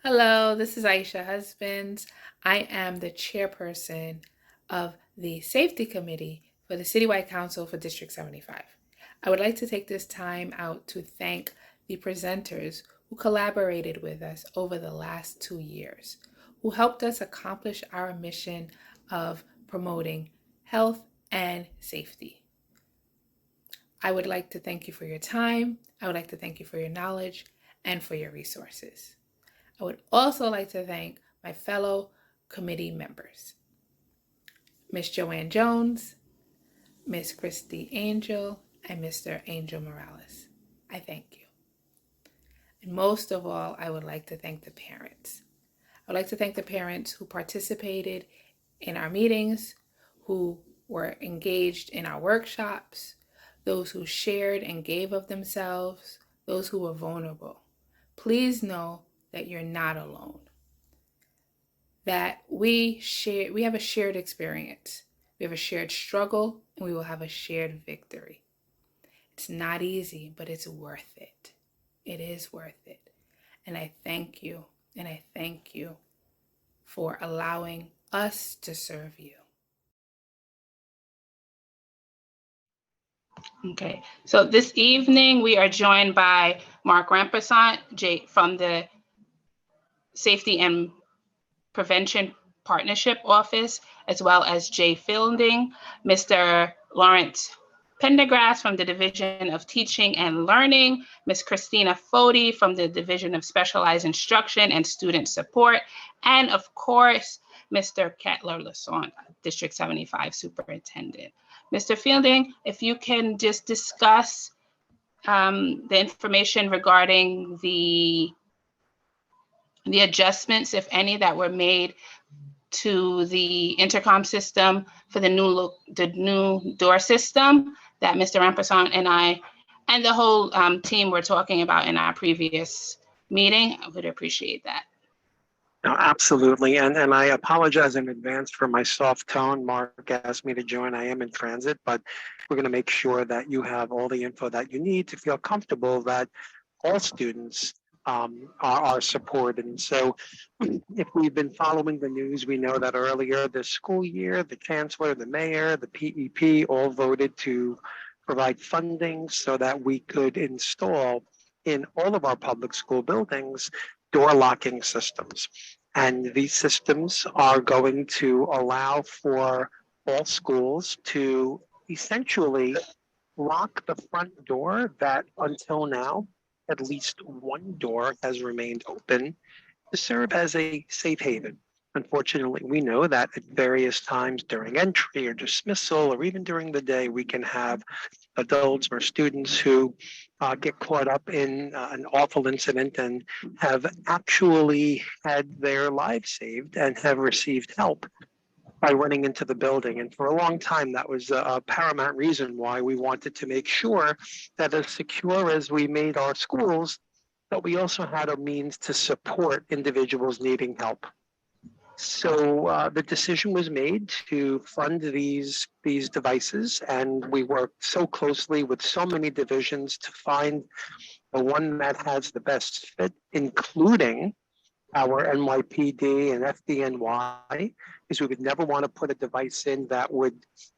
Hello, this is Aisha Husbands. I am the chairperson of the Safety Committee for the Citywide Council for District 75. I would like to take this time out to thank the presenters who collaborated with us over the last 2 years, who helped us accomplish our mission of promoting health and safety. I would like to thank you for your time. I would like to thank you for your knowledge and for your resources. I would also like to thank my fellow committee members, Ms. Joanne Jones, Ms. Christy Angel, and Mr. Angel Morales. I thank you. And most of all, I would like to thank the parents. I would like to thank the parents who participated in our meetings, who were engaged in our workshops, those who shared and gave of themselves, those who were vulnerable. Please know that you're not alone. That we have a shared experience. We have a shared struggle, and we will have a shared victory. It's not easy, but it's worth it. It is worth it. And I thank you, and I thank you for allowing us to serve you. Okay, so this evening we are joined by Mark Rampersant from the Safety and Prevention Partnership Office, as well as Jay Fielding, Mr. Lawrence Pendergrass from the Division of Teaching and Learning, Ms. Christina Foti from the Division of Specialized Instruction and Student Support, and of course, Mr. Kettler Lassonde, District 75 Superintendent. Mr. Fielding, if you can just discuss the information regarding the adjustments, if any, that were made to the intercom system for the new door system that Mr. Rampersant and I and the whole team were talking about in our previous meeting. I would appreciate that. No, absolutely. And I apologize in advance for my soft tone. Mark asked me to join. I am in transit, but we're going to make sure that you have all the info that you need to feel comfortable that all students are supported. And so if we've been following the news, we know that earlier this school year, the chancellor, the mayor, the PEP all voted to provide funding so that we could install in all of our public school buildings door locking systems. And these systems are going to allow for all schools to essentially lock the front door that until now, at least one door has remained open to serve as a safe haven. Unfortunately, we know that at various times during entry or dismissal, or even during the day, we can have adults or students who get caught up in an awful incident and have actually had their lives saved and have received help by running into the building. And for a long time, that was a paramount reason why we wanted to make sure that as secure as we made our schools, that we also had a means to support individuals needing help. So the decision was made to fund these devices, and we worked so closely with so many divisions to find the one that has the best fit, including our NYPD and FDNY, because we would never want to put a device in that would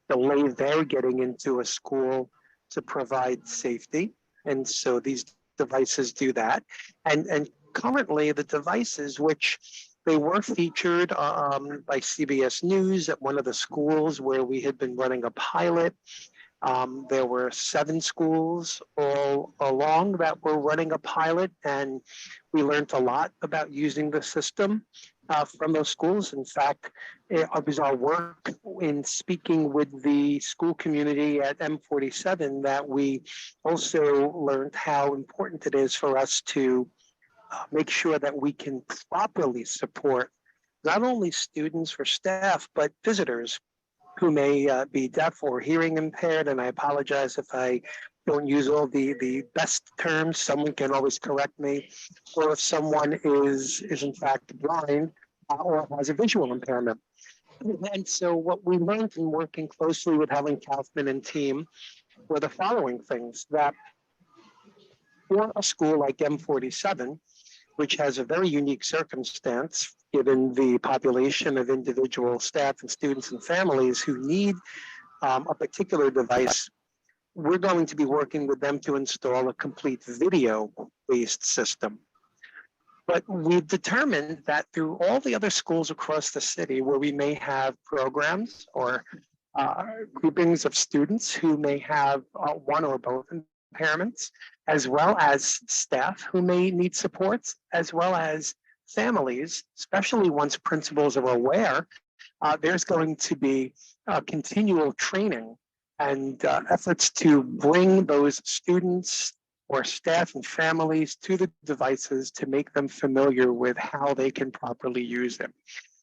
delay their getting into a school to provide safety. And so these devices do that. And currently the devices, which they were featured by CBS News at one of the schools where we had been running a pilot. There were 7 schools all along that were running a pilot, and we learned a lot about using the system from those schools. In fact, it was our work in speaking with the school community at M47 that we also learned how important it is for us to make sure that we can properly support not only students or staff, but visitors who may be deaf or hearing impaired. And I apologize if I don't use all the best terms. Someone can always correct me. Or if someone is in fact blind or has a visual impairment. And so what we learned in working closely with Helen Kaufman and team were the following things: that for a school like M47, which has a very unique circumstance given the population of individual staff and students and families who need a particular device. We're going to be working with them to install a complete video-based system. But we've determined that through all the other schools across the city where we may have programs or groupings of students who may have one or both impairments, as well as staff who may need supports, as well as families, especially once principals are aware, there's going to be continual training and efforts to bring those students or staff and families to the devices to make them familiar with how they can properly use them.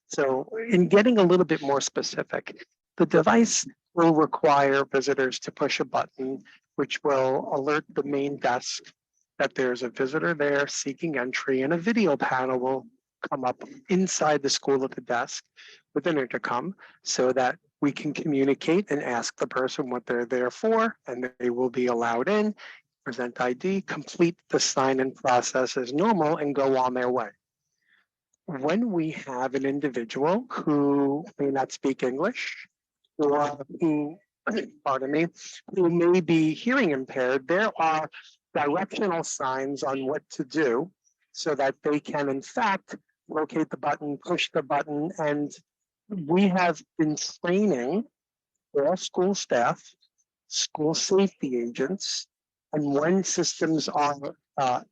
So in getting a little bit more specific, the device will require visitors to push a button, which will alert the main desk that there's a visitor there seeking entry, and a video panel will come up inside the school at the desk with an intercom so that we can communicate and ask the person what they're there for, and they will be allowed in, present ID, complete the sign-in process as normal, and go on their way. When we have an individual who may not speak English, or who, pardon me, who may be hearing impaired, there are directional signs on what to do so that they can, in fact, locate the button, push the button, and we have been training all school staff, school safety agents, and when systems are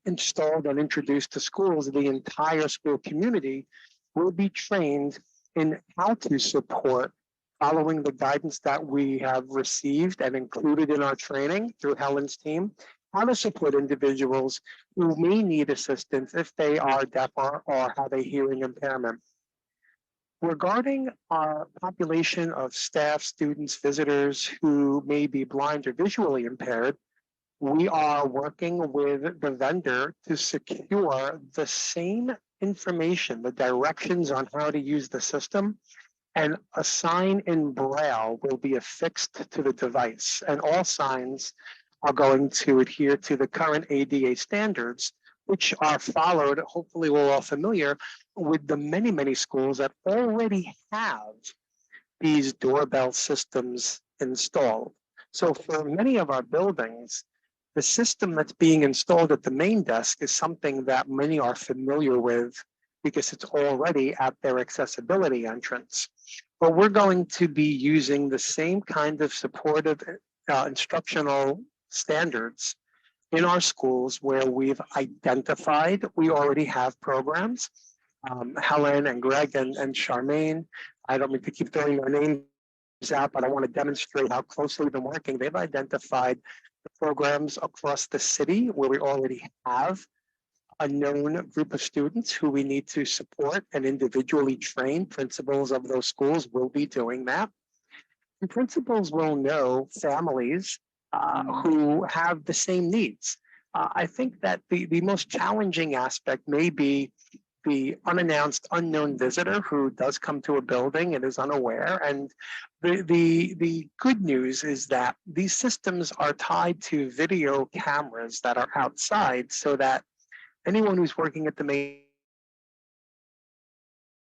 installed and introduced to schools, the entire school community will be trained in how to support, following the guidance that we have received and included in our training through Helen's team, how to support individuals who may need assistance if they are deaf or have a hearing impairment. Regarding our population of staff, students, visitors who may be blind or visually impaired, we are working with the vendor to secure the same information, the directions on how to use the system, and a sign in Braille will be affixed to the device. And all signs are going to adhere to the current ADA standards, which are followed, hopefully we're all familiar, with the many, many schools that already have these doorbell systems installed. So for many of our buildings, the system that's being installed at the main desk is something that many are familiar with because it's already at their accessibility entrance. But we're going to be using the same kind of supportive instructional standards in our schools where we've identified we already have programs. Helen and Greg and Charmaine, I don't mean to keep throwing their names out, but I want to demonstrate how closely we've been working. They've identified the programs across the city where we already have a known group of students who we need to support and individually train. Principals of those schools will be doing that. And principals will know families who have the same needs. I think that the most challenging aspect may be the unannounced, unknown visitor who does come to a building and is unaware. And the good news is that these systems are tied to video cameras that are outside so that anyone who's working at the main,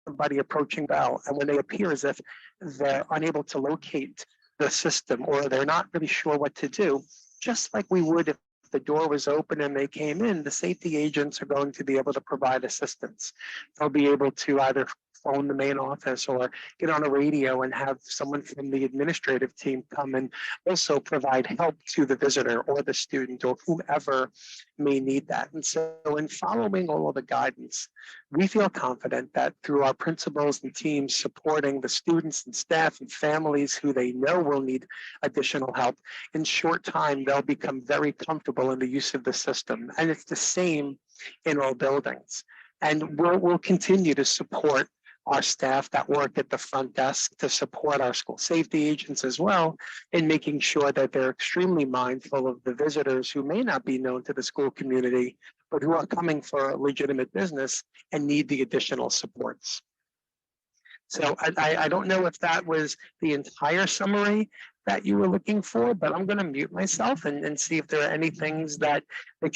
somebody approaching bell, and when they appear as if they're unable to locate the system or they're not really sure what to do, just like we would if the door was open and they came in, the safety agents are going to be able to provide assistance. They'll be able to either phone the main office or get on a radio and have someone from the administrative team come and also provide help to the visitor or the student or whomever may need that. And so in following all of the guidance, we feel confident that through our principals and teams supporting the students and staff and families who they know will need additional help, in short time, they'll become very comfortable in the use of the system. And it's the same in all buildings. And we'll continue to support our staff that work at the front desk to support our school safety agents as well in making sure that they're extremely mindful of the visitors who may not be known to the school community, but who are coming for a legitimate business and need the additional supports. So I don't know if that was the entire summary that you were looking for, but I'm going to mute myself and see if there are any things that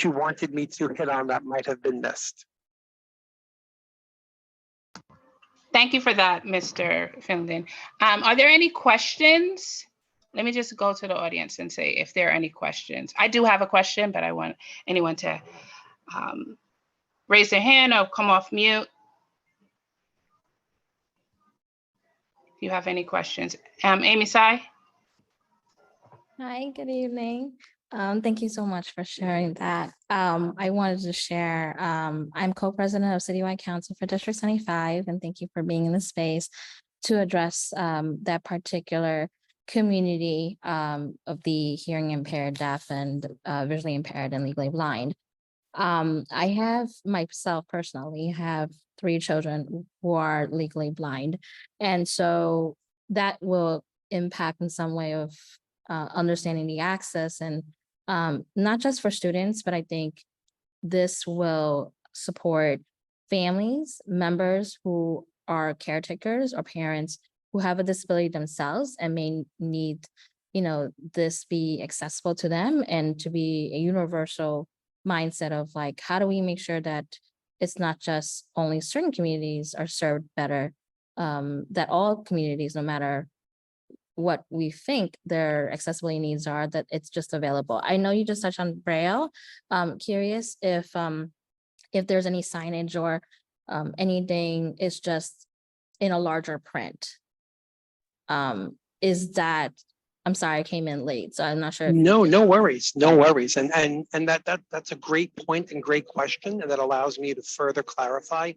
you wanted me to hit on that might have been missed. Thank you for that, Mr. Finley. Are there any questions? Let me just go to the audience and say if there are any questions. I do have a question, but I want anyone to raise their hand or come off mute if you have any questions. Amy Tsai? Hi, good evening. Thank you so much for sharing that. I wanted to share, I'm co-president of Citywide Council for District 75, and thank you for being in the space to address that particular community of the hearing impaired, deaf, and visually impaired and legally blind. I have myself personally have 3 children who are legally blind, and so that will impact in some way of understanding the access and not just for students, but I think this will support families, members who are caretakers or parents who have a disability themselves and may need, this be accessible to them and to be a universal mindset of like, how do we make sure that it's not just only certain communities are served better, that all communities, no matter what we think their accessibility needs are, that it's just available. I know you just touched on Braille. Curious if there's any signage or anything is just in a larger print. Is that, I'm sorry, I came in late, so I'm not sure. No worries, no worries. And that's a great point and great question, and that allows me to further clarify.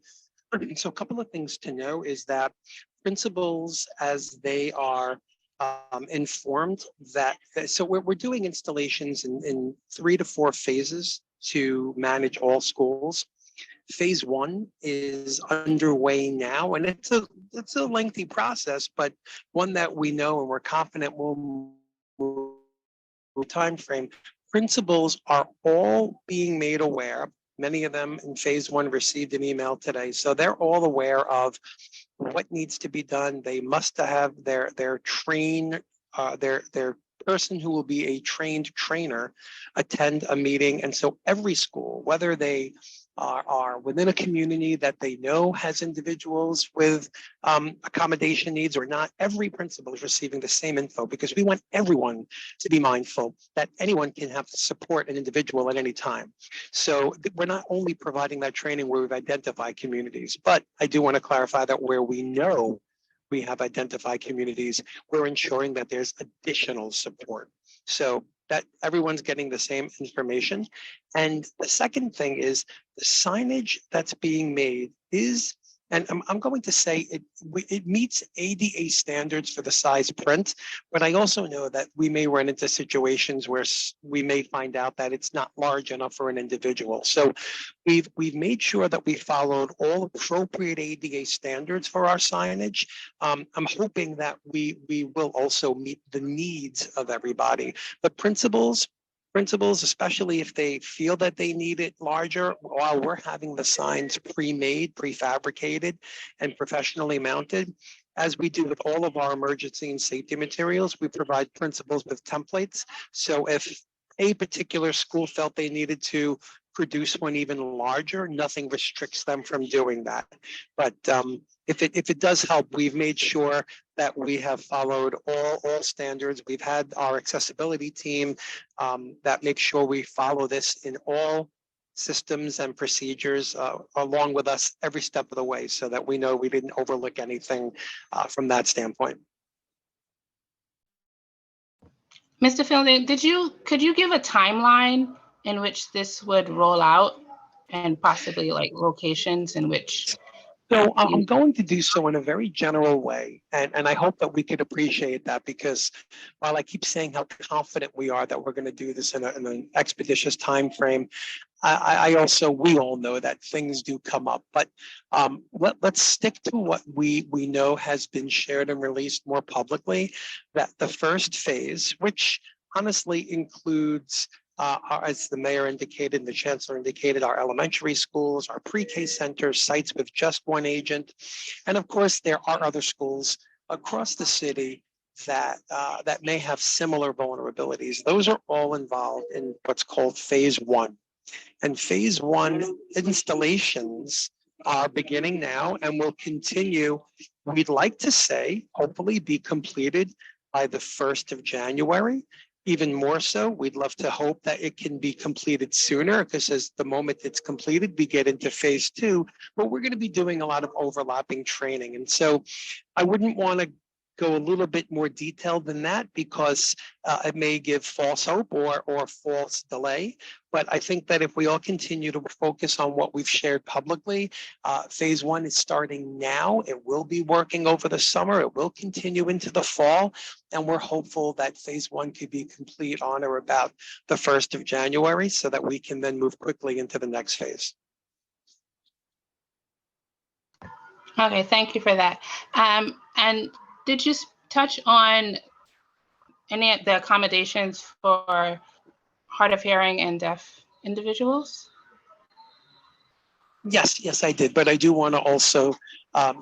So a couple of things to know is that principals, as they are informed that, so we're doing installations in 3 to 4 phases to manage all schools. Phase 1 is underway now, and it's a lengthy process, but one that we know and we're confident will move time frame. Principals are all being made aware. Many of them in phase 1 received an email today, so they're all aware of what needs to be done. They must have their person who will be a trained trainer attend a meeting. And so every school, whether they are within a community that they know has individuals with accommodation needs or not, every principal is receiving the same info, because we want everyone to be mindful that anyone can have to support an individual at any time. So we're not only providing that training where we've identified communities, but I do want to clarify that where we know we have identified communities, we're ensuring that there's additional support, so that everyone's getting the same information. And the second thing is the signage that's being made is, and I'm going to say it meets ADA standards for the size print, but I also know that we may run into situations where we may find out that it's not large enough for an individual. So we've made sure that we followed all appropriate ADA standards for our signage. I'm hoping that we will also meet the needs of everybody. But principals, especially if they feel that they need it larger, while we're having the signs pre-made, prefabricated, and professionally mounted, as we do with all of our emergency and safety materials, we provide principals with templates. So if a particular school felt they needed to produce one even larger, nothing restricts them from doing that. But if it does help, we've made sure that we have followed all standards. We've had our accessibility team that makes sure we follow this in all systems and procedures along with us every step of the way, so that we know we didn't overlook anything from that standpoint. Mr. Fielding, could you give a timeline in which this would roll out, and possibly like locations in which? So I'm going to do so in a very general way, and I hope that we could appreciate that, because while I keep saying how confident we are that we're going to do this in an expeditious time frame, we all know that things do come up. But let's stick to what we know has been shared and released more publicly, that the first phase, which honestly includes as the mayor indicated and the chancellor indicated, our elementary schools, our pre-K centers, sites with just one agent. And of course, there are other schools across the city that may have similar vulnerabilities. Those are all involved in what's called phase 1. And phase 1 installations are beginning now and will continue. We'd like to say, hopefully be completed by the 1st of January. Even more so, we'd love to hope that it can be completed sooner, because as the moment it's completed, we get into phase 2, but we're going to be doing a lot of overlapping training. And so I wouldn't want to go a little bit more detailed than that, because it may give false hope or false delay. But I think that if we all continue to focus on what we've shared publicly, phase 1 is starting now. It will be working over the summer. It will continue into the fall. And we're hopeful that phase 1 could be complete on or about the 1st of January, so that we can then move quickly into the next phase. Okay, thank you for that. And did you touch on any of the accommodations for hard of hearing and deaf individuals? Yes, I did. But I do want to also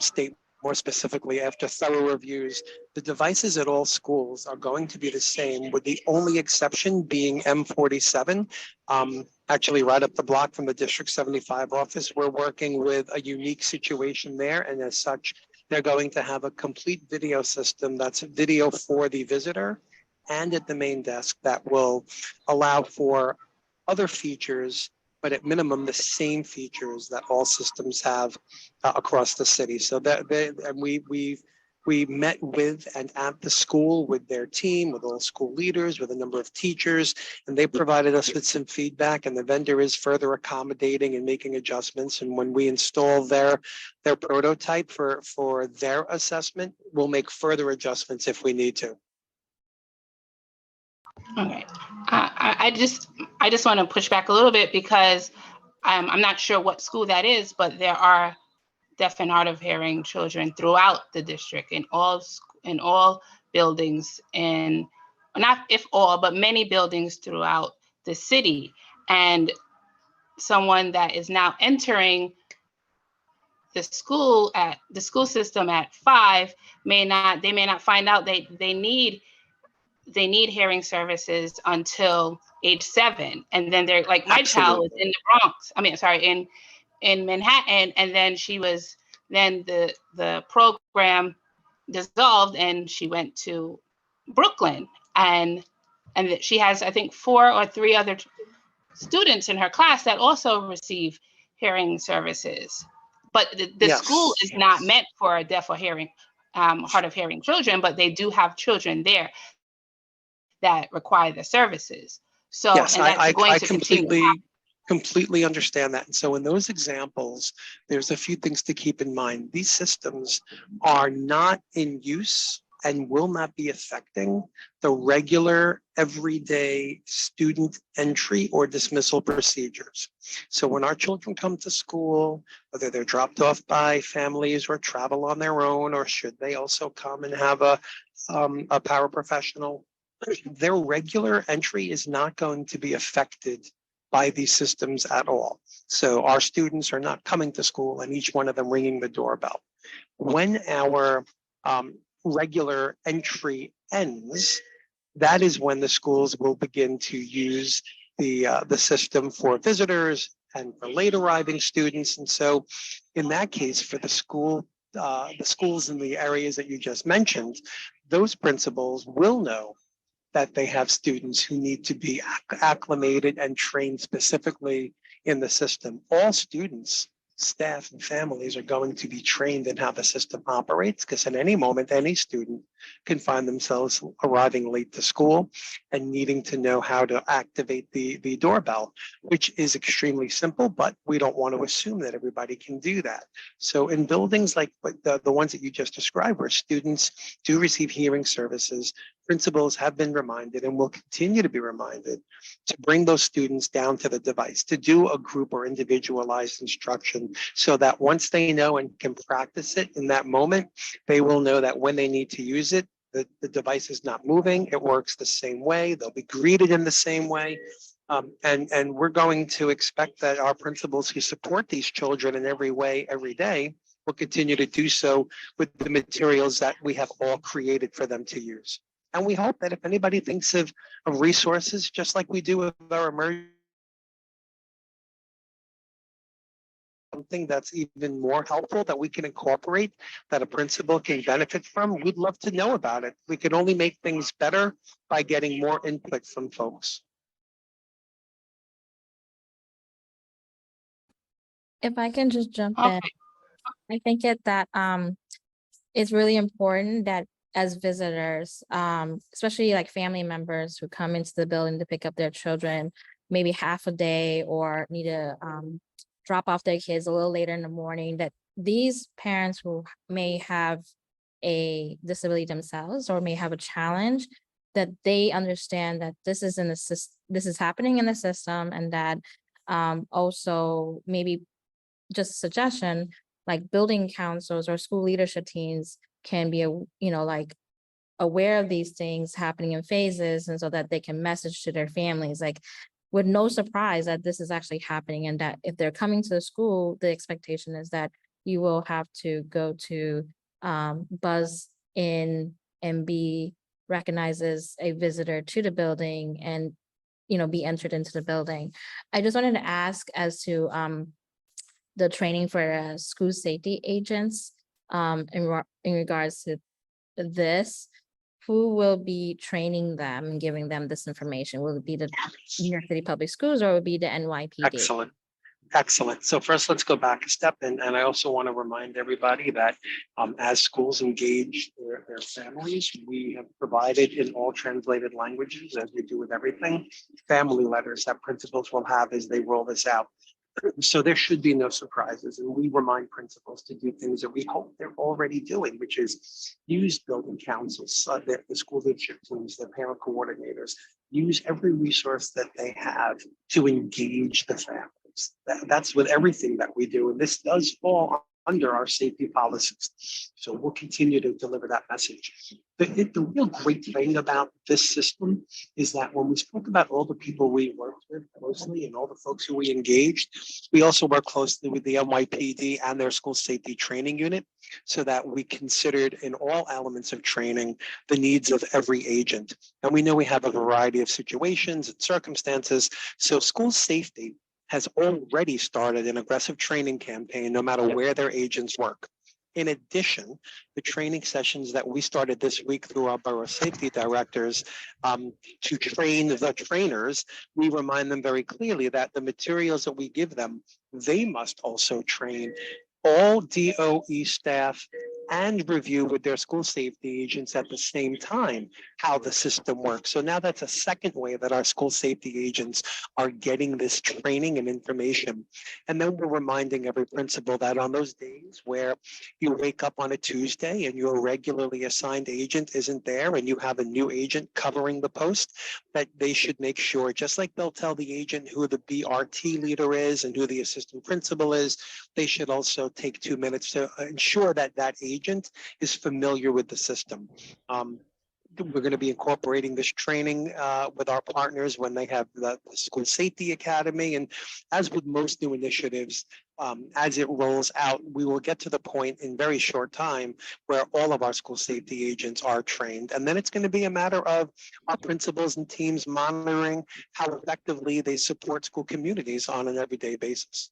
state more specifically, after thorough reviews, the devices at all schools are going to be the same, with the only exception being M47. Actually, right up the block from the District 75 office, we're working with a unique situation there. And as such, they're going to have a complete video system that's video for the visitor and at the main desk that will allow for other features, but at minimum, the same features that all systems have across the city. So that we met with and at the school with their team, with all school leaders, with a number of teachers, and they provided us with some feedback, and the vendor is further accommodating and making adjustments. And when we install their prototype for their assessment, we'll make further adjustments if we need to. Okay, I just want to push back a little bit, because I'm not sure what school that is, but there are deaf and hard of hearing children throughout the district, in all buildings, and not if all, but many buildings throughout the city. And someone that is now entering the school system at 5 may not find out they need hearing services until age 7. And then they're like, my child was in the Bronx. In Manhattan. And then the program dissolved and she went to Brooklyn. And she has, I think, 4 or 3 other students in her class that also receive hearing services. But the school is not meant for deaf or hard of hearing children, but they do have children there that require the services. So yes, and that's I continue. completely understand that. And so in those examples, there's a few things to keep in mind. These systems are not in use and will not be affecting the regular everyday student entry or dismissal procedures. So when our children come to school, whether they're dropped off by families or travel on their own, or should they also come and have a paraprofessional, their regular entry is not going to be affected by these systems at all. So our students are not coming to school and each one of them ringing the doorbell. When our regular entry ends, that is when the schools will begin to use the system for visitors and for late arriving students. And so in that case, for the schools in the areas that you just mentioned, those principals will know that they have students who need to be acclimated and trained specifically in the system. All students, staff, and families are going to be trained in how the system operates, because at any moment, any student can find themselves arriving late to school and needing to know how to activate the doorbell, which is extremely simple, but we don't want to assume that everybody can do that. So in buildings like the ones that you just described, where students do receive hearing services, principals have been reminded and will continue to be reminded to bring those students down to the device, to do a group or individualized instruction, so that once they know and can practice it in that moment, they will know that when they need to use it, the device is not moving. It works the same way. They'll be greeted in the same way. And we're going to expect that our principals who support these children in every way, every day, will continue to do so with the materials that we have all created for them to use. And we hope that if anybody thinks of resources, just like we do with our emergency, something that's even more helpful that we can incorporate that a principal can benefit from, we'd love to know about it. We can only make things better by getting more input from folks. If I can just jump Okay. in, I think it's really important that as visitors, especially like family members who come into the building to pick up their children, maybe half a day or need to drop off their kids a little later in the morning, that these parents who may have a disability themselves or may have a challenge, that they understand that this is this is happening in the system, and that also maybe just a suggestion, like building councils or school leadership teams can be, like aware of these things happening in phases, and so that they can message to their families, like with no surprise that this is actually happening, and that if they're coming to the school, the expectation is that you will have to go to buzz in and be recognized as a visitor to the building and, be entered into the building. I just wanted to ask as to the training for school safety agents in regards to this, who will be training them and giving them this information? Will it be the New York City Public Schools, or will it be the NYPD? Excellent. Excellent. So first, let's go back a step. And I also want to remind everybody that as schools engage their families, we have provided in all translated languages, as we do with everything, family letters that principals will have as they roll this out. So there should be no surprises. And we remind principals to do things that we hope they're already doing, which is use building councils, the school leadership teams, the parent coordinators, use every resource that they have to engage the families. That's with everything that we do. And this does fall under our safety policies. So we'll continue to deliver that message. The real great thing about this system is that when we spoke about all the people we worked with closely and all the folks who we engaged, we also work closely with the NYPD and their school safety training unit, so that we considered in all elements of training the needs of every agent. And we know we have a variety of situations and circumstances. So school safety has already started an aggressive training campaign, no matter where their agents work. In addition, the training sessions that we started this week through our borough safety directors to train the trainers, we remind them very clearly that the materials that we give them, they must also train all DOE staff and review with their school safety agents at the same time how the system works. So now that's a second way that our school safety agents are getting this training and information. And then we're reminding every principal that on those days where you wake up on a Tuesday and your regularly assigned agent isn't there and you have a new agent covering the post, that they should make sure, just like they'll tell the agent who the BRT leader is and who the assistant principal is, they should also take 2 minutes to ensure that that agent is familiar with the system. We're going to be incorporating this training with our partners when they have the School Safety Academy. And as with most new initiatives, as it rolls out, we will get to the point in very short time where all of our school safety agents are trained. And then it's going to be a matter of our principals and teams monitoring how effectively they support school communities on an everyday basis.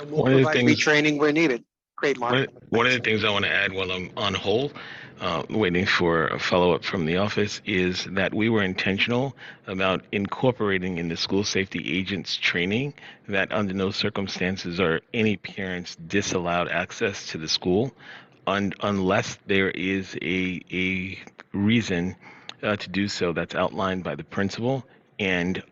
And we'll provide retraining where needed. Great, Mark. One of the things I want to add while I'm on hold, waiting for a follow-up from the office, is that we were intentional about incorporating in the school safety agents training that under no circumstances are any parents disallowed access to the school unless there is a reason to do so that's outlined by the principal. And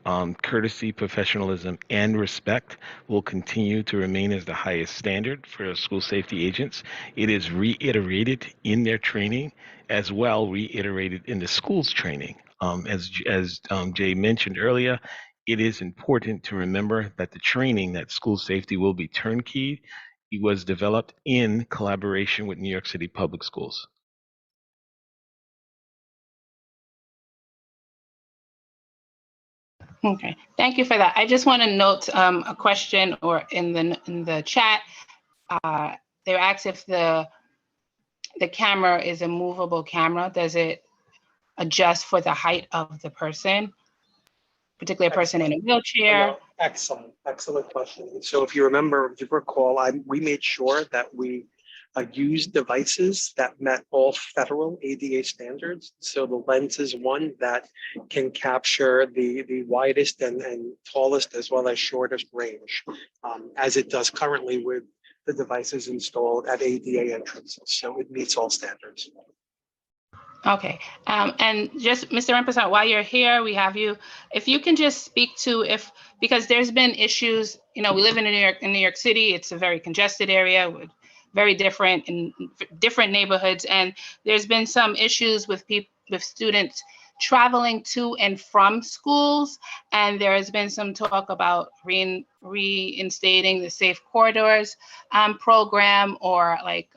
courtesy, professionalism, and respect will continue to remain as the highest standard for school safety agents. It is reiterated in their training, as well reiterated in the school's training. As Jay mentioned earlier, it is important to remember that the training that school safety will be turnkey. It was developed in collaboration with New York City Public Schools. Okay, thank you for that. I just want to note a question or in the chat. They were asked if the camera is a movable camera. Does it adjust for the height of the person, particularly a person in a wheelchair? Excellent question. So if you remember, if you recall, we made sure that we used devices that met all federal ADA standards. So the lens is one that can capture the widest and tallest as well as shortest range, as it does currently with the devices installed at ADA entrances. So it meets all standards. Okay, and just Mr. Representative, while you're here, we have you. If you can just speak to because there's been issues. We live in New York City. It's a very congested area, with very different in different neighborhoods, and there's been some issues with students traveling to and from schools, and there has been some talk about reinstating the Safe Corridors program, or I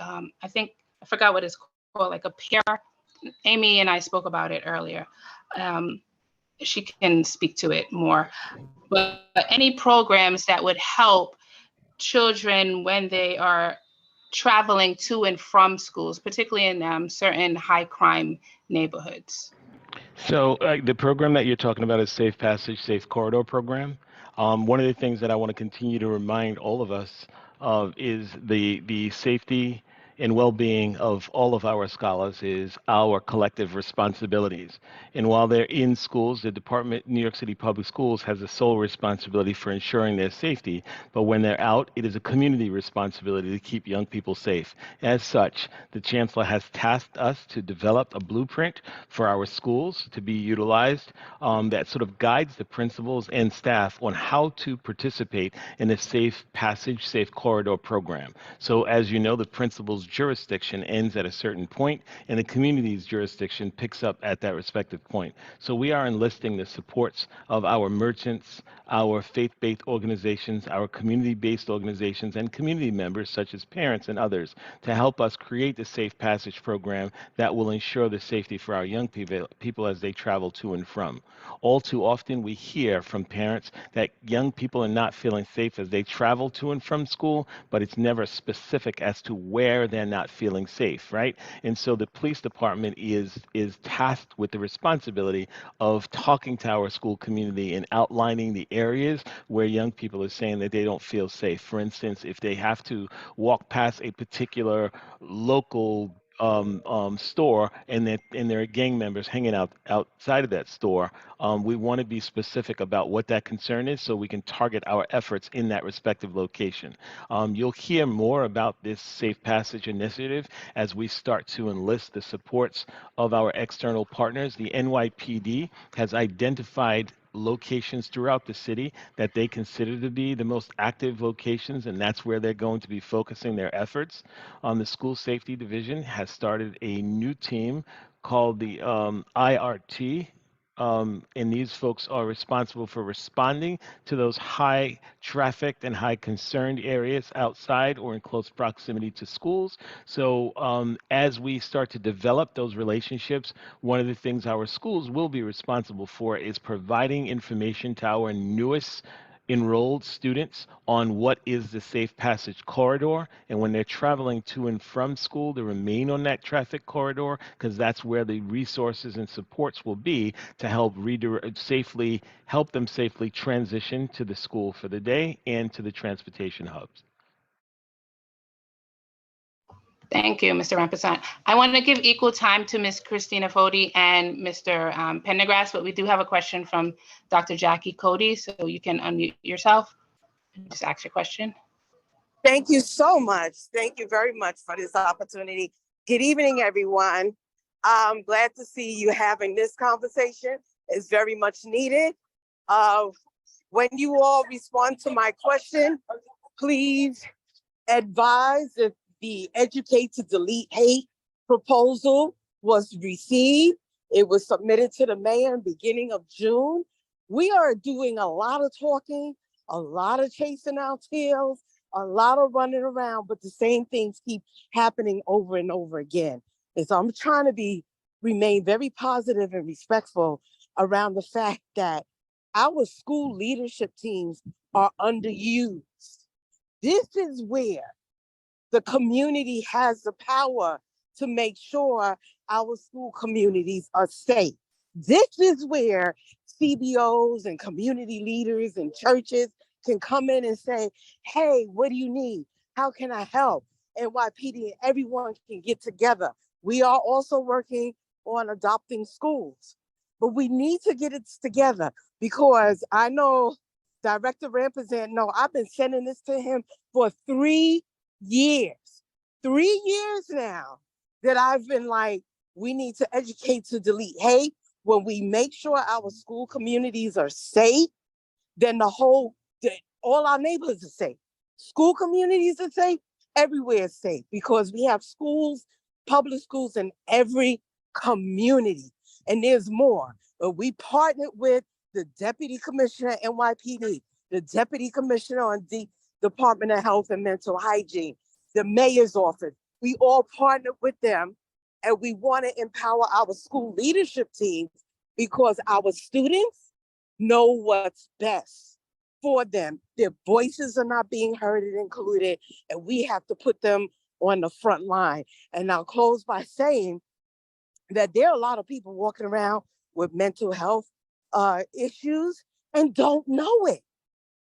forgot what it's called, like a peer. Amy and I spoke about it earlier. She can speak to it more. But any programs that would help children when they are traveling to and from schools, particularly in certain high crime neighborhoods. So the program that you're talking about is Safe Passage, Safe Corridor program. One of the things that I want to continue to remind all of us of is the safety and well-being of all of our scholars is our collective responsibilities. And while they're in schools, the Department, New York City Public Schools has the sole responsibility for ensuring their safety. But when they're out, it is a community responsibility to keep young people safe. As such, the Chancellor has tasked us to develop a blueprint for our schools to be utilized that sort of guides the principals and staff on how to participate in a Safe Passage, Safe Corridor program. So as you know, the principal's jurisdiction ends at a certain point, and the community's jurisdiction picks up at that respective point. So we are enlisting the supports of our merchants, our faith-based organizations, our community-based organizations, and community members such as parents and others to help us create the Safe Passage program that will ensure the safety for our young people as they travel to and from. All too often we hear from parents that young people are not feeling safe as they travel to and from school, but it's never specific as to where they're not feeling safe, right? And so the police department is tasked with the responsibility of talking to our school community and outlining the areas where young people are saying that they don't feel safe. For instance, if they have to walk past a particular local store and there are gang members hanging outside of that store, we want to be specific about what that concern is so we can target our efforts in that respective location. You'll hear more about this Safe Passage initiative as we start to enlist the supports of our external partners. The NYPD has identified locations throughout the city that they consider to be the most active locations, and that's where they're going to be focusing their efforts. The School Safety Division has started a new team called the IRT, and these folks are responsible for responding to those high trafficked and high concerned areas outside or in close proximity to schools. So as we start to develop those relationships, one of the things our schools will be responsible for is providing information to our newest enrolled students on what is the Safe Passage corridor, and when they're traveling to and from school to remain on that traffic corridor, because that's where the resources and supports will be to help help them safely transition to the school for the day and to the transportation hubs. Thank you, Mr. Rampasant. I want to give equal time to Ms. Christina Foti and Mr. Pendergrass, but we do have a question from Dr. Jackie Cody, so you can unmute yourself and just ask your question. Thank you so much. Thank you very much for this opportunity. Good evening, everyone. I'm glad to see you having this conversation. It's very much needed. When you all respond to my question, please advise if the Educate to Delete Hate proposal was received. It was submitted to the mayor in the beginning of June. We are doing a lot of talking, a lot of chasing our tails, a lot of running around, but the same things keep happening over and over again. And so I'm trying to remain very positive and respectful around the fact that our school leadership teams are underused. This is where the community has the power to make sure our school communities are safe. This is where CBOs and community leaders and churches can come in and say, hey, what do you need? How can I help? NYPD and everyone can get together. We are also working on adopting schools, but we need to get it together because I know Director Rampazan, no, I've been sending this to him for 3 years. 3 years now that I've been like, we need to educate to delete hate. When we make sure our school communities are safe, then all our neighborhoods are safe. School communities are safe, everywhere is safe because we have schools, public schools in every community. And there's more. But we partnered with the Deputy Commissioner at NYPD, the Deputy Commissioner on the Department of Health and Mental Hygiene, the Mayor's Office. We all partnered with them, and we want to empower our school leadership teams because our students know what's best for them. Their voices are not being heard and included, and we have to put them on the front line. And I'll close by saying that there are a lot of people walking around with mental health issues and don't know it.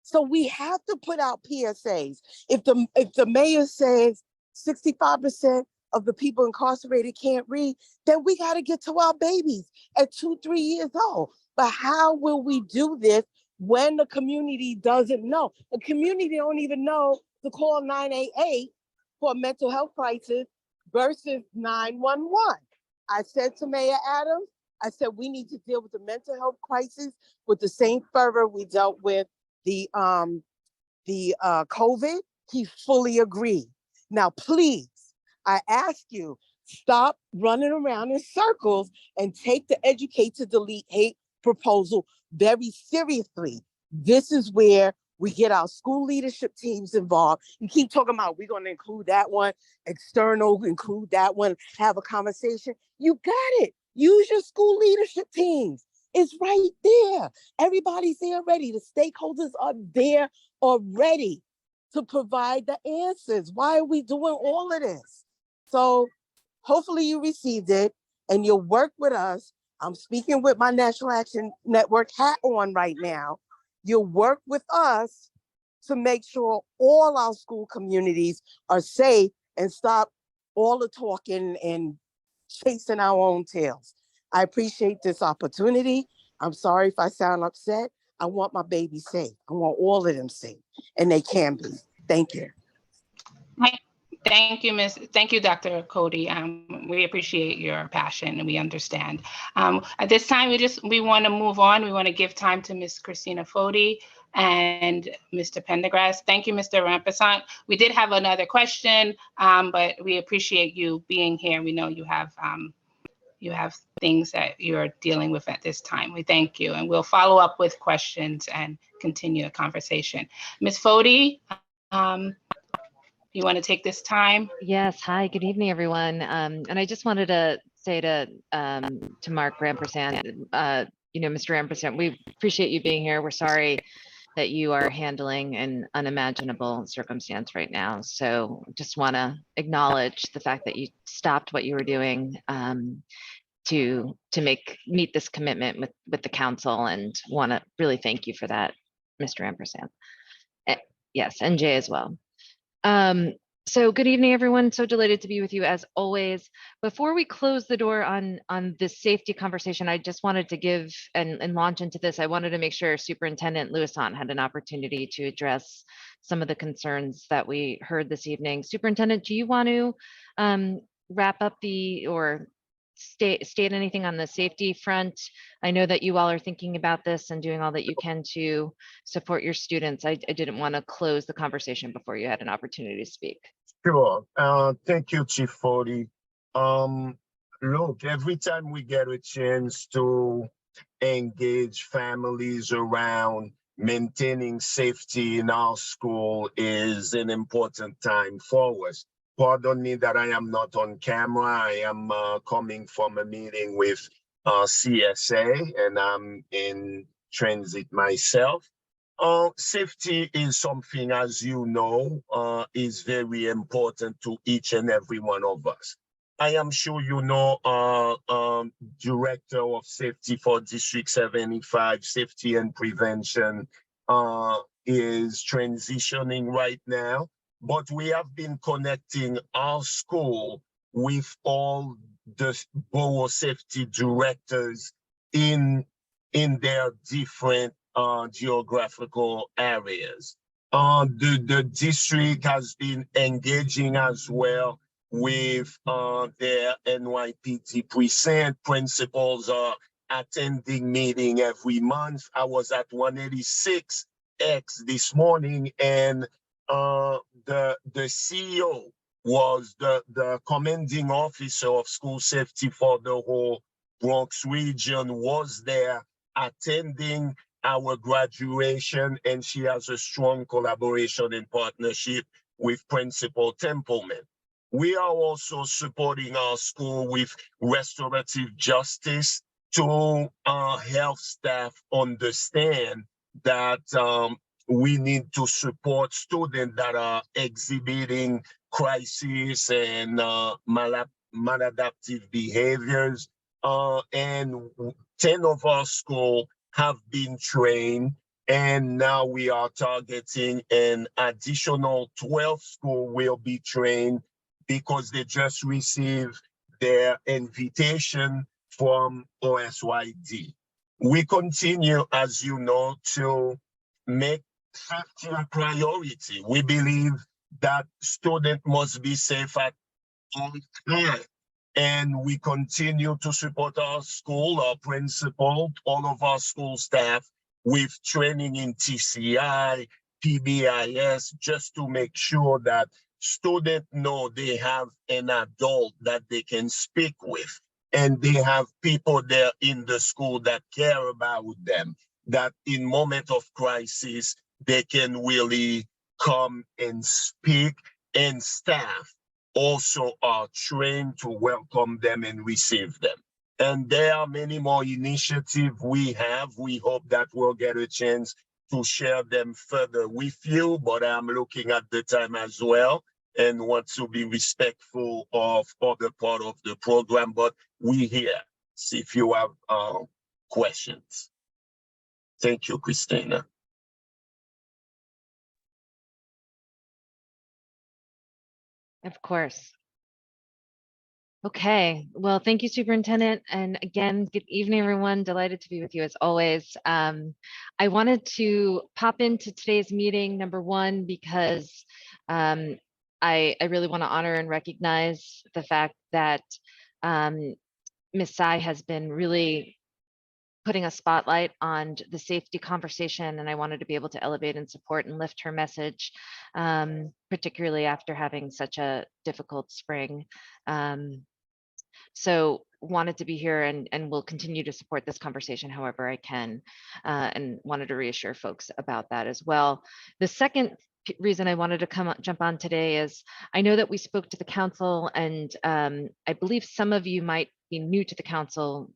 So we have to put out PSAs. If the mayor says 65% of the people incarcerated can't read, then we got to get to our babies at 2, 3 years old. But how will we do this when the community doesn't know? The community don't even know to call 988 for a mental health crisis versus 911. I said to Mayor Adams, I said, we need to deal with the mental health crisis with the same fervor we dealt with the COVID. He fully agreed. Now, please, I ask you, stop running around in circles and take the Educate to Delete Hate proposal very seriously. This is where we get our school leadership teams involved. You keep talking about we're going to include that one, external, include that one, have a conversation. You got it. Use your school leadership teams. It's right there. Everybody's there already. The stakeholders are there already to provide the answers. Why are we doing all of this? So hopefully you received it and you'll work with us. I'm speaking with my National Action Network hat on right now. You'll work with us to make sure all our school communities are safe and stop all the talking and chasing our own tails. I appreciate this opportunity. I'm sorry if I sound upset. I want my baby safe. I want all of them safe, and they can be. Thank you. Thank you, Dr. Cody. We appreciate your passion and we understand. At this time, we want to move on. We want to give time to Ms. Christina Foti and Mr. Pendergrass. Thank you, Mr. Rampasant. We did have another question, but we appreciate you being here. We know you have things that you're dealing with at this time. We thank you, and we'll follow up with questions and continue the conversation. Ms. Foti, you want to take this time? Yes. Hi, good evening, everyone. And I just wanted to say to Mark Rampersand, Mr. Rampersand, we appreciate you being here. We're sorry that you are handling an unimaginable circumstance right now. So just want to acknowledge the fact that you stopped what you were doing to meet this commitment with the council, and want to really thank you for that, Mr. Rampersand. Yes, and Jay as well. So good evening, everyone. So delighted to be with you as always. Before we close the door on this safety conversation, I just wanted to give and launch into this. I wanted to make sure Superintendent Louisant had an opportunity to address some of the concerns that we heard this evening. Superintendent, do you want to wrap up or state anything on the safety front? I know that you all are thinking about this and doing all that you can to support your students. I didn't want to close the conversation before you had an opportunity to speak. Sure. Thank you, Chief Foti. Look, every time we get a chance to engage families around maintaining safety in our school is an important time for us. Pardon me that I am not on camera. I am coming from a meeting with CSA, and I'm in transit myself. Safety is something, as you know, is very important to each and every one of us. I am sure you know, Director of Safety for District 75, Safety and Prevention, is transitioning right now. But we have been connecting our school with all the borough safety directors in their different geographical areas. The district has been engaging as well with their NYPD precinct. Principals are attending meeting every month. I was at 186X this morning, and the CEO was the commanding officer of school safety for the whole Bronx region, was there attending our graduation, and she has a strong collaboration and partnership with Principal Templeman. We are also supporting our school with restorative justice to help staff understand that we need to support students that are exhibiting crisis and maladaptive behaviors. And 10 of our schools have been trained, and now we are targeting an additional 12 schools will be trained because they just received their invitation from OSYD. We continue, as you know, to make safety a priority. We believe that students must be safe at all times. And we continue to support our school, our principal, all of our school staff with training in TCI, PBIS, just to make sure that students know they have an adult that they can speak with, and they have people there in the school that care about them, that in moment of crisis, they can really come and speak, and staff also are trained to welcome them and receive them. And there are many more initiatives we have. We hope that we'll get a chance to share them further with you, but I'm looking at the time as well and want to be respectful of other part of the program, but we here, see if you have questions. Thank you, Christina. Of course. Okay, well, thank you, Superintendent. And again, good evening, everyone. Delighted to be with you as always. I wanted to pop into today's meeting, number one, because I really want to honor and recognize the fact that Ms. Tsai has been really putting a spotlight on the safety conversation, and I wanted to be able to elevate and support and lift her message, particularly after having such a difficult spring. So wanted to be here and will continue to support this conversation however I can, and wanted to reassure folks about that as well. The second reason I wanted to jump on today is I know that we spoke to the council, and I believe some of you might be new to the council,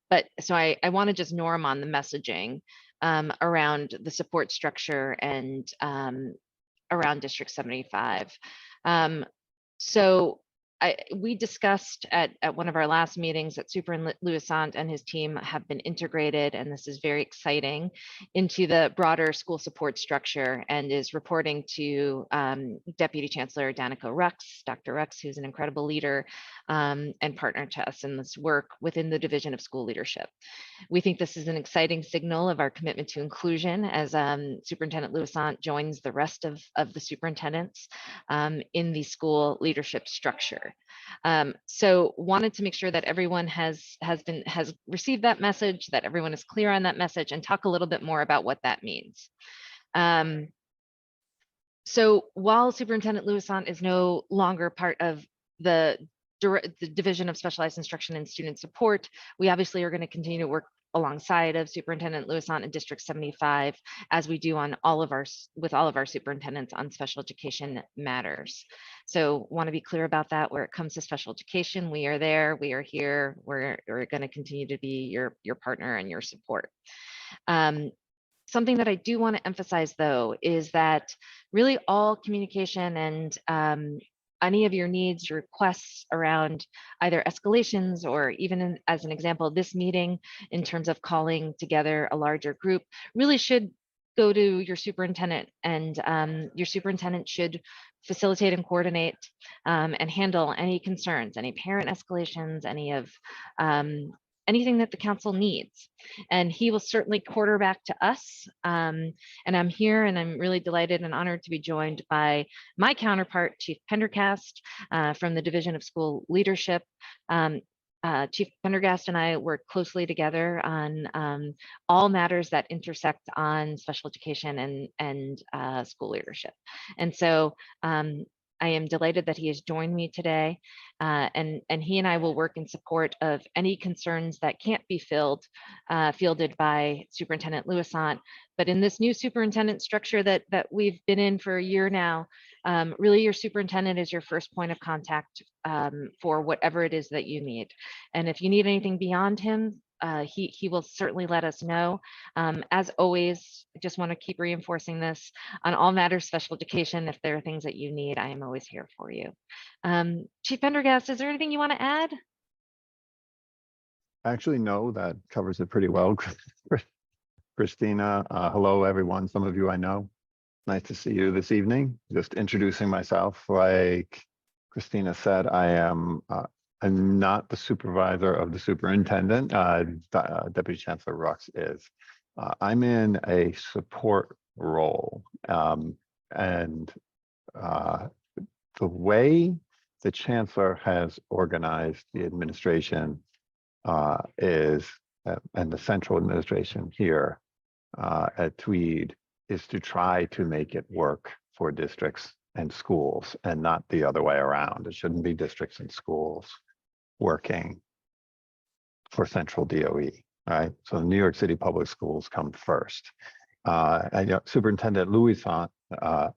but so I want to just norm on the messaging around the support structure and around District 75. So we discussed at one of our last meetings that Superintendent Louisant and his team have been integrated, and this is very exciting, into the broader school support structure, and is reporting to Deputy Chancellor Danica Rux, Dr. Rux, who's an incredible leader and partner to us in this work within the Division of School Leadership. We think this is an exciting signal of our commitment to inclusion as Superintendent Louisant joins the rest of the superintendents in the school leadership structure. So wanted to make sure that everyone has received that message, that everyone is clear on that message, and talk a little bit more about what that means. So while Superintendent Louisant is no longer part of the Division of Specialized Instruction and Student Support, we obviously are going to continue to work alongside of Superintendent Louisant in District 75, as we do on with all of our superintendents on special education matters. So want to be clear about that. Where it comes to special education, we are there, we are here, we're going to continue to be your partner and your support. Something that I do want to emphasize, though, is that really all communication and any of your needs, your requests around either escalations or even as an example, this meeting in terms of calling together a larger group really should go to your superintendent, and your superintendent should facilitate and coordinate and handle any concerns, any parent escalations, any of anything that the council needs. And he will certainly quarterback to us. And I'm here and I'm really delighted and honored to be joined by my counterpart, Chief Pendergast from the Division of School Leadership. Chief Pendergast and I work closely together on all matters that intersect on special education and school leadership. And so I am delighted that he has joined me today, and he and I will work in support of any concerns that can't be fielded by Superintendent Louisant. But in this new superintendent structure that we've been in for a year now, really your superintendent is your first point of contact for whatever it is that you need. And if you need anything beyond him, he will certainly let us know. As always, I just want to keep reinforcing this on all matters special education. If there are things that you need, I am always here for you. Chief Pendergast, is there anything you want to add? Actually, no, that covers it pretty well. Christina, hello everyone. Some of you I know. Nice to see you this evening. Just introducing myself, like Christina said, I'm not the supervisor of the superintendent. Deputy Chancellor Rux is. I'm in a support role. And the way the Chancellor has organized the administration and the central administration here at Tweed is to try to make it work for districts and schools and not the other way around. It shouldn't be districts and schools working for central DOE, right? So New York City Public Schools come first. And Superintendent Louisant,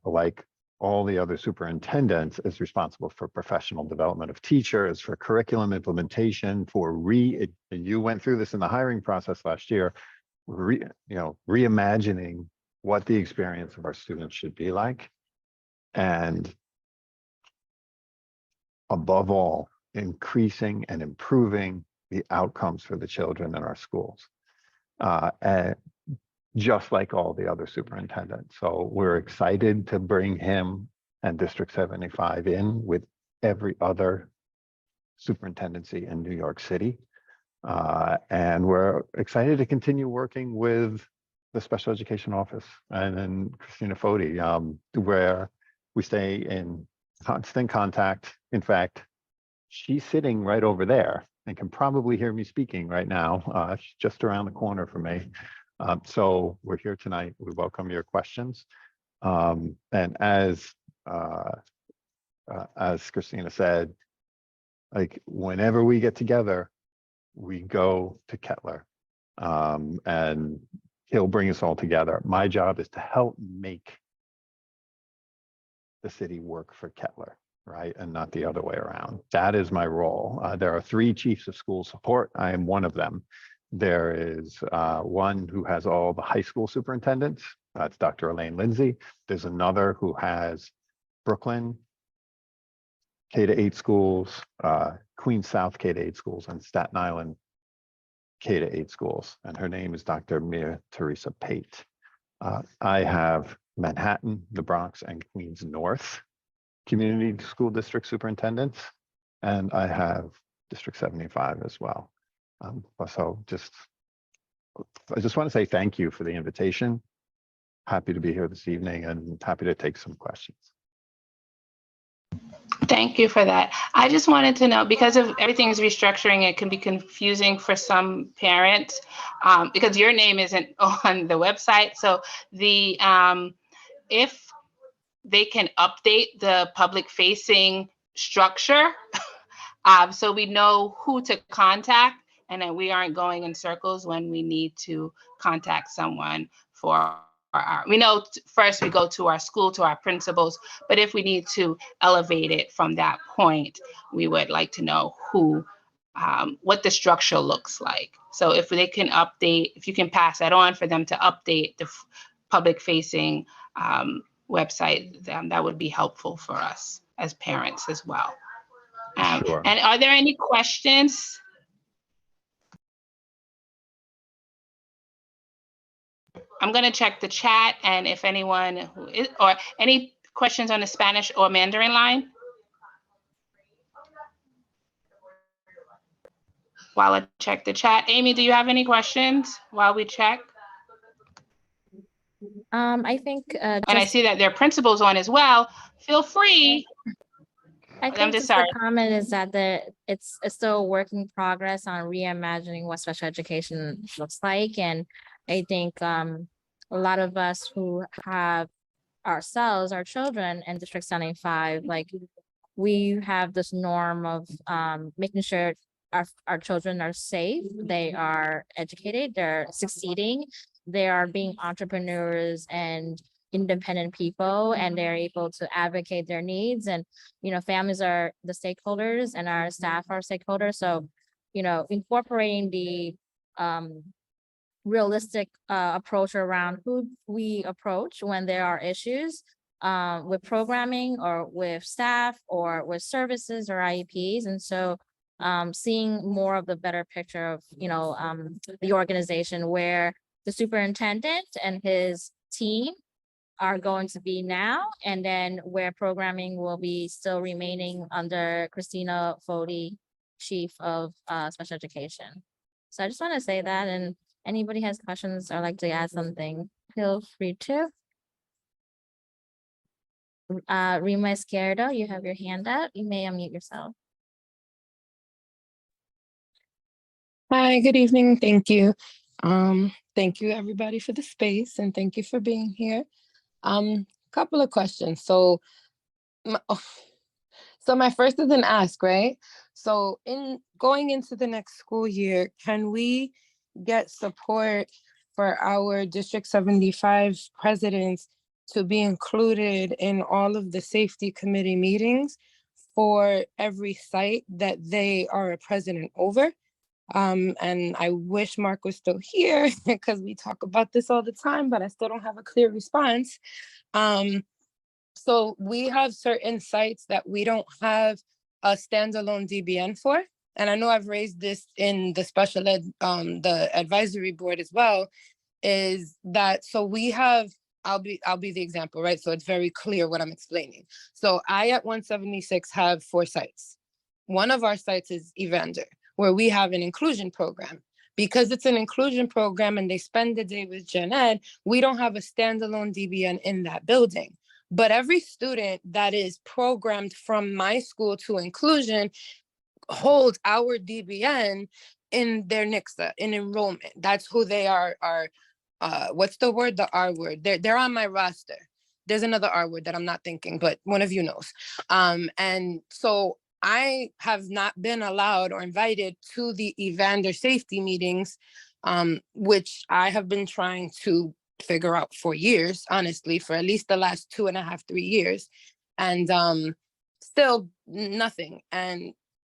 like all the other superintendents, is responsible for professional development of teachers, for curriculum implementation, for you went through this in the hiring process last year, reimagining what the experience of our students should be like. And above all, increasing and improving the outcomes for the children in our schools, and just like all the other superintendents. So we're excited to bring him and District 75 in with every other superintendency in New York City. And we're excited to continue working with the Special Education Office and then Christina Foti, where we stay in constant contact. In fact, she's sitting right over there and can probably hear me speaking right now. She's just around the corner from me. So we're here tonight. We welcome your questions. And as Christina said, like whenever we get together, we go to Kettler, and he'll bring us all together. My job is to help make the city work for Kettler, right? And not the other way around. That is my role. There are 3 chiefs of school support. I am one of them. There is one who has all the high school superintendents. That's Dr. Elaine Lindsay. There's another who has Brooklyn K-8 schools, Queens South K-8 schools, and Staten Island K-8 schools. And her name is Dr. Mia Teresa Pate. I have Manhattan, the Bronx, and Queens North community school district superintendents, and I have District 75 as well. So I just want to say thank you for the invitation. Happy to be here this evening and happy to take some questions. Thank you for that. I just wanted to know, because of everything's restructuring, it can be confusing for some parents because your name isn't on the website. So if they can update the public facing structure so we know who to contact and that we aren't going in circles when we need to contact someone for we know first we go to our school, to our principals, but if we need to elevate it from that point, we would like to know who, what the structure looks like. So if they can update, if you can pass that on for them to update the public facing website, that would be helpful for us. as parents as well. Sure. And are there any questions? I'm going to check the chat, and if anyone who is, or any questions on the Spanish or Mandarin line? While I check the chat. Amy, do you have any questions while we check? I think, And I just, see that there are principals on as well. Feel free. I I'm think just just the sorry. comment is that it's still a work in progress on reimagining what special education looks like. And I think, a lot of us who have ourselves, our children in District 75, like, we have this norm of making sure our children are safe, they are educated, they're succeeding, they are being entrepreneurs and independent people, and they're able to advocate their needs. And, families are the stakeholders and our staff are stakeholders. So, incorporating the realistic approach around who we approach when there are issues with programming or with staff or with services or IEPs. And so seeing more of the better picture of, the organization where the superintendent and his team are going to be now, and then where programming will be still remaining under Christina Fody, Chief of Special Education. So I just want to say that, and anybody has questions or like to add something, feel free to. Rima Izquierdo, you have your hand up. You may unmute yourself. Hi, good evening. Thank you. Thank you everybody for the space, and thank you for being here. Couple of questions. So my first is an ask, right? So in going into the next school year, can we get support for our District 75 presidents to be included in all of the safety committee meetings for every site that they are a president over? And I wish Mark was still here because we talk about this all the time, but I still don't have a clear response. So we have certain sites that we don't have a standalone DBN for. And I know I've raised this in the special ed, the advisory board as well, is that, so we have, I'll be the example, right? So it's very clear what I'm explaining. So I at 176 have 4 sites. One of our sites is Evander, where we have an inclusion program. Because it's an inclusion program and they spend the day with Gen Ed, we don't have a standalone DBN in that building. But every student that is programmed from my school to inclusion holds our DBN in their NICSA, in enrollment. That's who they are, what's the word? The R word. They're on my roster. There's another R word that I'm not thinking, but one of you knows. And so I have not been allowed or invited to the Evander safety meetings, which I have been trying to figure out for years, honestly, for at least the last 2.5, 3 years. And still nothing. And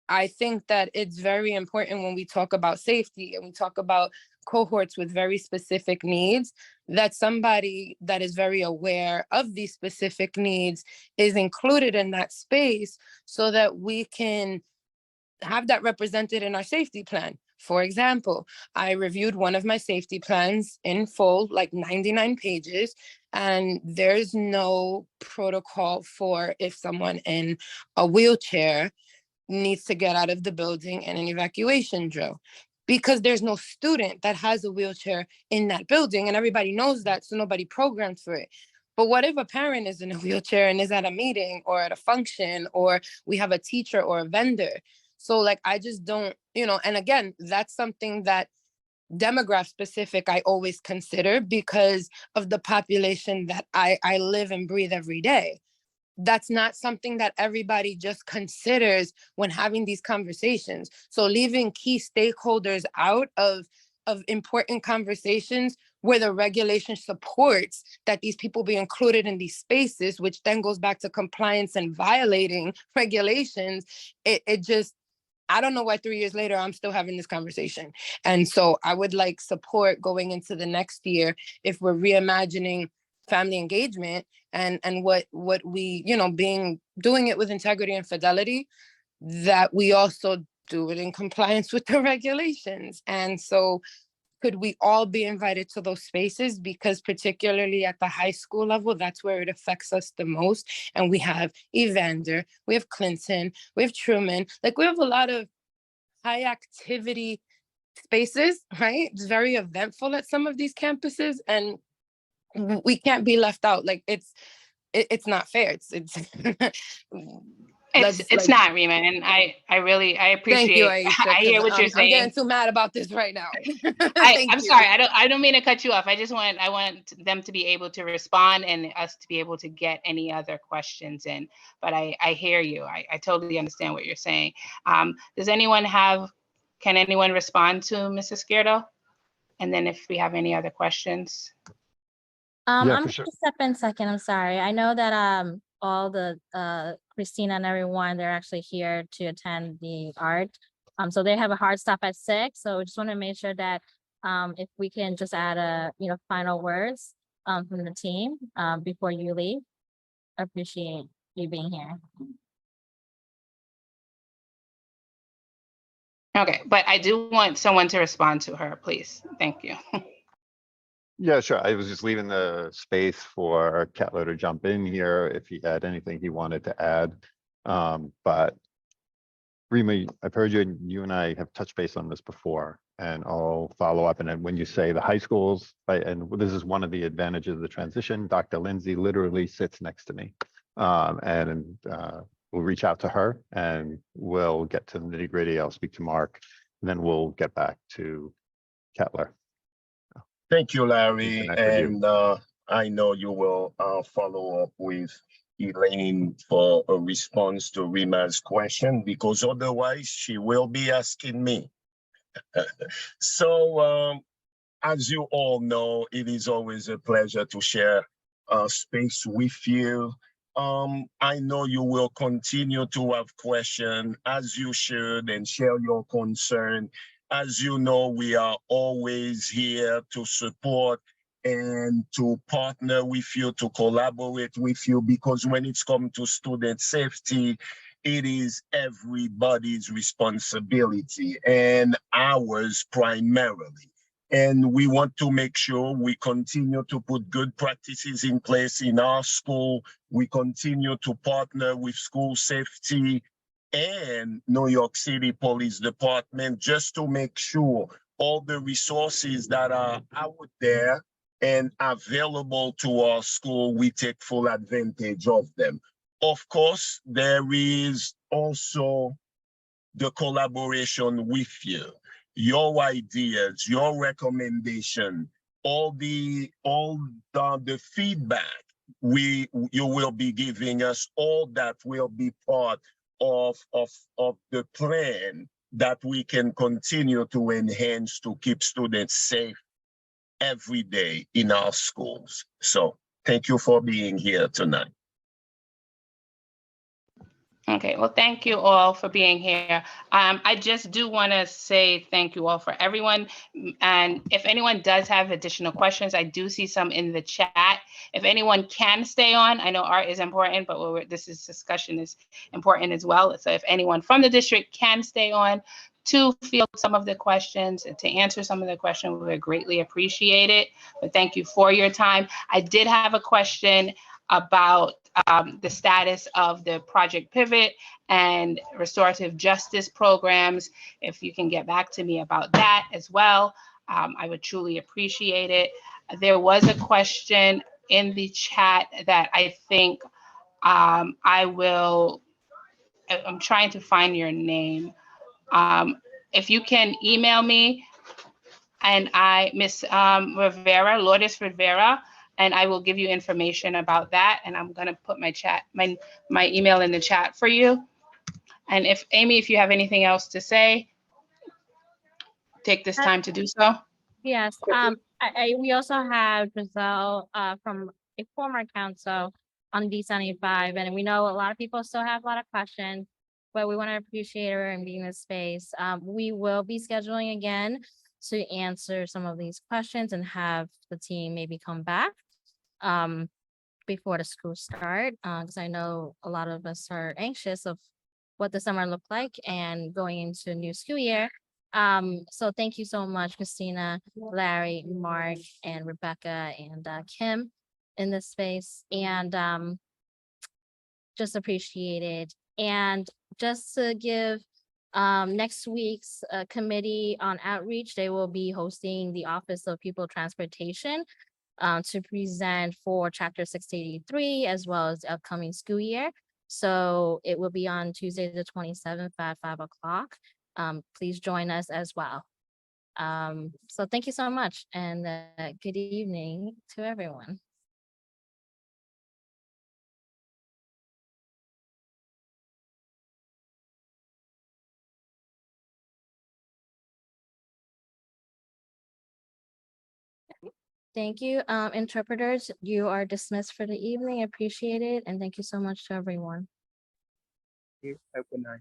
I think that it's very important when we talk about safety and we talk about cohorts with very specific needs, that somebody that is very aware of these specific needs is included in that space so that we can have that represented in our safety plan. For example, I reviewed one of my safety plans in full, like 99 pages, and there's no protocol for if someone in a wheelchair needs to get out of the building in an evacuation drill, because there's no student that has a wheelchair in that building, and everybody knows that, so nobody programs for it. But what if a parent is in a wheelchair and is at a meeting or at a function, or we have a teacher or a vendor? So like, I just don't, and again, that's something that demographic specific I always consider because of the population that I live and breathe every day. That's not something that everybody just considers when having these conversations. So leaving key stakeholders out of important conversations where the regulation supports that these people be included in these spaces, which then goes back to compliance and violating regulations, it just, I don't know why 3 years later I'm still having this conversation. And so I would like support going into the next year if we're reimagining family engagement and what we, doing it with integrity and fidelity, that we also do it in compliance with the regulations. And so could we all be invited to those spaces? Because particularly at the high school level, that's where it affects us the most. And we have Evander, we have Clinton, we have Truman, like we have a lot of high activity spaces, right? It's very eventful at some of these campuses, and we can't be left out. Like it's not fair. It's It's not, Rima, and I really thank you, appreciate. Aisha, I hear 'cause what you're I'm getting saying. too mad about this right now. I'm Thank you. sorry. I don't mean to cut you off. I want them to be able to respond and us to be able to get any other questions in. But I hear you. I totally understand what you're saying. Can anyone respond to Mrs. Skirdo? And then if we have any other questions. Yeah, I'm for gonna sure. step in second. I'm sorry. I know that all the Christina and everyone, they're actually here to attend the art. So they have a hard stop at 6. So we just want to make sure that if we can just add final words from the team before you leave. I appreciate you being here. Okay, but I do want someone to respond to her, please. Thank you. Yeah, sure. I was just leaving the space for Kettler to jump in here if he had anything he wanted to add. But Rima, I've heard you and I have touched base on this before, and I'll follow up. And then when you say the high schools, right, and this is one of the advantages of the transition, Dr. Lindsay literally sits next to me. We'll reach out to her and we'll get to the nitty gritty. I'll speak to Mark, and then we'll get back to Kettler. Thank you, Larry. Connect with you. And I know you will follow up with Elaine for a response to Rima's question, because otherwise she will be asking me. So as you all know, it is always a pleasure to share space with you. I know you will continue to have questions, as you should, and share your concern. As you know, we are always here to support and to partner with you, to collaborate with you, because when it's come to student safety, it is everybody's responsibility and ours primarily. And we want to make sure we continue to put good practices in place in our school. We continue to partner with school safety and New York City Police Department, just to make sure all the resources that are out there and available to our school, we take full advantage of them. Of course, there is also the collaboration with you, your ideas, your recommendation, all the feedback you will be giving us, all that will be part of the plan that we can continue to enhance to keep students safe every day in our schools. So thank you for being here tonight. Okay, well, thank you all for being here. I just do want to say thank you all for everyone. And if anyone does have additional questions, I do see some in the chat. If anyone can stay on, I know art is important, but this discussion is important as well. So if anyone from the district can stay on to field some of the questions and to answer some of the questions, we would greatly appreciate it. But thank you for your time. I did have a question about the status of the Project Pivot and restorative justice programs. If you can get back to me about that as well, I would truly appreciate it. There was a question in the chat that I think I'm trying to find your name. If you can email me, and Miss Rivera, Lourdes Rivera, and I will give you information about that. And I'm gonna put my email in the chat for you. And if Amy, if you have anything else to say, take this time to do so. Yes, we also have Giselle from a former council on D75, and we know a lot of people still have a lot of questions, but we want to appreciate her and being in this space. We will be scheduling again to answer some of these questions and have the team maybe come back before the school start, because I know a lot of us are anxious of what the summer looked like and going into a new school year. So thank you so much, Christina, Larry, Mark, and Rebecca, and Kim in this space, and just appreciate it. And just to give next week's committee on outreach, they will be hosting the Office of People Transportation to present for Chapter 683 as well as the upcoming school year. So it will be on Tuesday, the 27th at 5 o'clock. Please join us as well. So thank you so much, and good evening to everyone. Thank you. Interpreters, you are dismissed for the evening. Appreciate it. And thank you so much to everyone. Have a good night.